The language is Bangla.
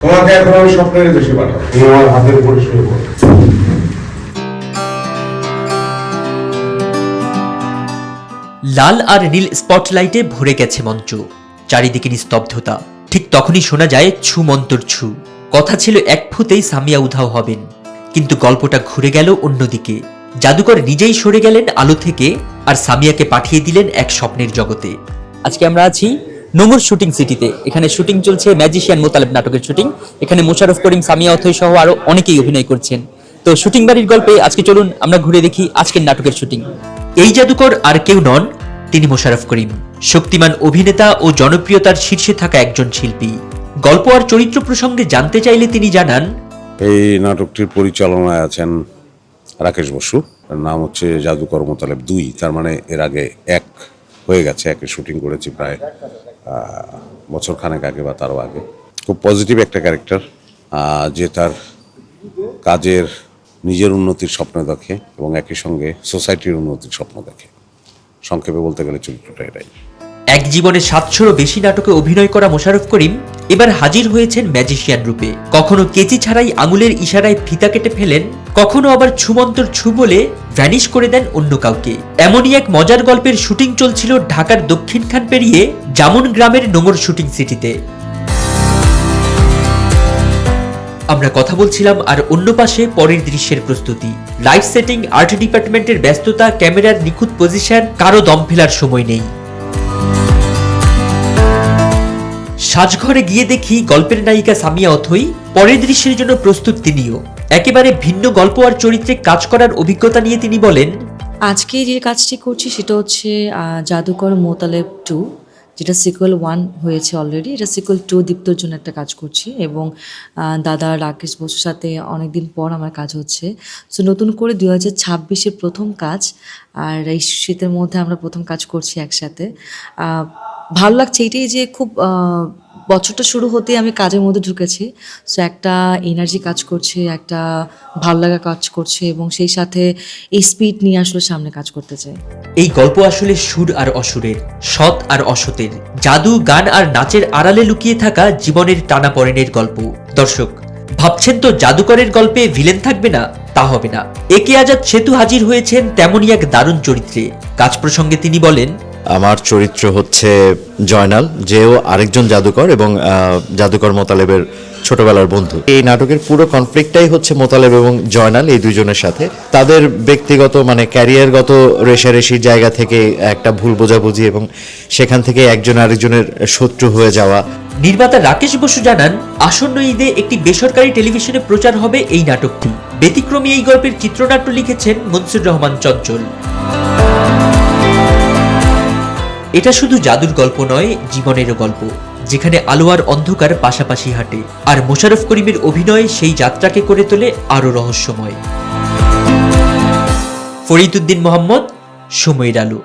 তোমাকে এখন আমি স্বপ্নের দেশে পাঠাবো, তুমি আমার হাতের উপরে শুয়ে পড়ো। লাল আর নীল স্পটলাইটে ভরে গেছে মঞ্চ, চারিদিকে নিস্তব্ধতা। ঠিক তখনই শোনা যায় ছু মন্তর ছু। কথা ছিল এক ফুতেই সামিয়া উধাও হবেন, কিন্তু গল্পটা ঘুরে গেল অন্যদিকে। জাদুকর নিজেই সরে গেলেন আলো থেকে, আর সামিয়াকে পাঠিয়ে দিলেন এক স্বপ্নের জগতে। আজকে আমরা আছি নোংর শুটিং সিটিতে। এখানে শুটিং চলছে ম্যাজিশিয়ান মোতালেব নাটকের শুটিং। এখানে মোশাররফ করিম, সামিয়া অথৈ সহ আরো অনেকেই অভিনয় করছেন। তো শুটিং বাড়ির গল্পে আজকে চলুন আমরা ঘুরে দেখি আজকের নাটকের শুটিং। এই জাদুকর আর কেউ নন, তিনি মোশাররফ করিম, শক্তিমান অভিনেতা ও জনপ্রিয়তার শীর্ষে থাকা একজন শিল্পী। গল্প আর চরিত্র প্রসঙ্গে জানতে চাইলে তিনি জানান, এই নাটকটির পরিচালনায় আছেন রাকেশ বসু। তার নাম হচ্ছে জাদুকর মোতালেব 2। তার মানে এর আগে 1 হয়ে গেছে, একে শুটিং করেছি প্রায় বছর খানেক আগে বা তারও আগে। খুব পজিটিভ একটা ক্যারেক্টার, যে তার কাজের নিজের উন্নতির স্বপ্ন দেখে এবং একই সঙ্গে সোসাইটির উন্নতির স্বপ্ন দেখে। সংক্ষেপে বলতে গেলে চরিত্রটা এটাই। এক জীবনে 700-ও বেশি নাটকে অভিনয় করা মোশাররফ করিম এবার হাজির হয়েছেন ম্যাজিশিয়ান রূপে। কখনো কেচি ছাড়াই আঙুলের ইশারায় ফিতা কেটে ফেলেন, কখনো আবার ছুমন্তর ছু বলে ভ্যানিশ করে দেন অন্য কাউকে। এমনই এক মজার গল্পের শুটিং চলছিল ঢাকার দক্ষিণখান পেরিয়ে জামুন গ্রামের নোংর শুটিং সিটিতে। আমরা কথা বলছিলাম, আর অন্য পাশে পরের দৃশ্যের প্রস্তুতি। লাইট সেটিং, আর্ট ডিপার্টমেন্টের ব্যস্ততা, ক্যামেরার নিখুঁত পজিশন, কারো দম ফেলার সময় নেই। সাজঘরে গিয়ে দেখি গল্পের নায়িকা সামিয়া অথৈ। পরের দৃশ্যের জন্য প্রস্তুত তিনিও। একেবারে ভিন্ন গল্প আর চরিত্রে কাজ করার অভিজ্ঞতা নিয়ে তিনি বলেন, আজকে যে কাজটি করছি সেটা হচ্ছে জাদুকর মোতালেব 2, যেটা সিকুয়েল 1 হয়েছে অলরেডি। এটা সিকুয়েল 2 দীপ্তর জন্য একটা কাজ করছি, এবং দাদা রাকেশ বসুর সাথে অনেকদিন পর আমার কাজ হচ্ছে। সো নতুন করে 2026-এর প্রথম কাজ, আর এই শীতের মধ্যে আমরা প্রথম কাজ করছি একসাথে। ভালো লাগছে এটাই যে খুব বছরটা শুরু হতেই আমি কাজের মধ্যে ঢুকেছি। সো একটা এনার্জি কাজ করছে, একটা ভালো লাগা কাজ করছে, এবং সেই সাথে এই স্পিড নিয়ে আসলে সামনে কাজ করতে চাই। এই গল্প আসলে সুর আর অসুরের, সৎ আর অসতের, জাদু, গান আর নাচের আড়ালে লুকিয়ে থাকা জীবনের টানাপড়েনের গল্প। দর্শক ভাবছেন তো জাদুকরের গল্পে ভিলেন থাকবে না? তা হবে না। একে আজাদ সেতু হাজির হয়েছেন তেমনই এক দারুণ চরিত্রে। কাজ প্রসঙ্গে তিনি বলেন, আমার চরিত্র হচ্ছে জয়নাল, যেও আরেকজন জাদুকর এবং জাদুকর মোতালেবের ছোটবেলার বন্ধু। এই নাটকের পুরো কনফ্লিক্টটাই হচ্ছে মোতালেব এবং জয়নাল এই দুজনের সাথে। তাদের ব্যক্তিগত মানে ক্যারিয়ারগত রেষারেষির জায়গা থেকে একটা ভুল বোঝাবুঝি, এবং সেখান থেকে একজন আরেকজনের শত্রু হয়ে যাওয়া। নির্মাতা রাকেশ বসু জানান, আসন্ন ঈদে একটি বেসরকারি টেলিভিশনে প্রচার হবে এই নাটকটি। ব্যতিক্রমী এই গল্পের চিত্রনাট্য লিখেছেন মনসুর রহমান চঞ্চল। এটা শুধু জাদুর গল্প নয়, জীবনেরও গল্প, যেখানে আলো আর অন্ধকার পাশাপাশি হাঁটে। আর মোশাররফ করিমের অভিনয় সেই যাত্রাকে করে তোলে আরো রহস্যময়। ফরিদ উদ্দিন মোহাম্মদ, সময়ের আলো।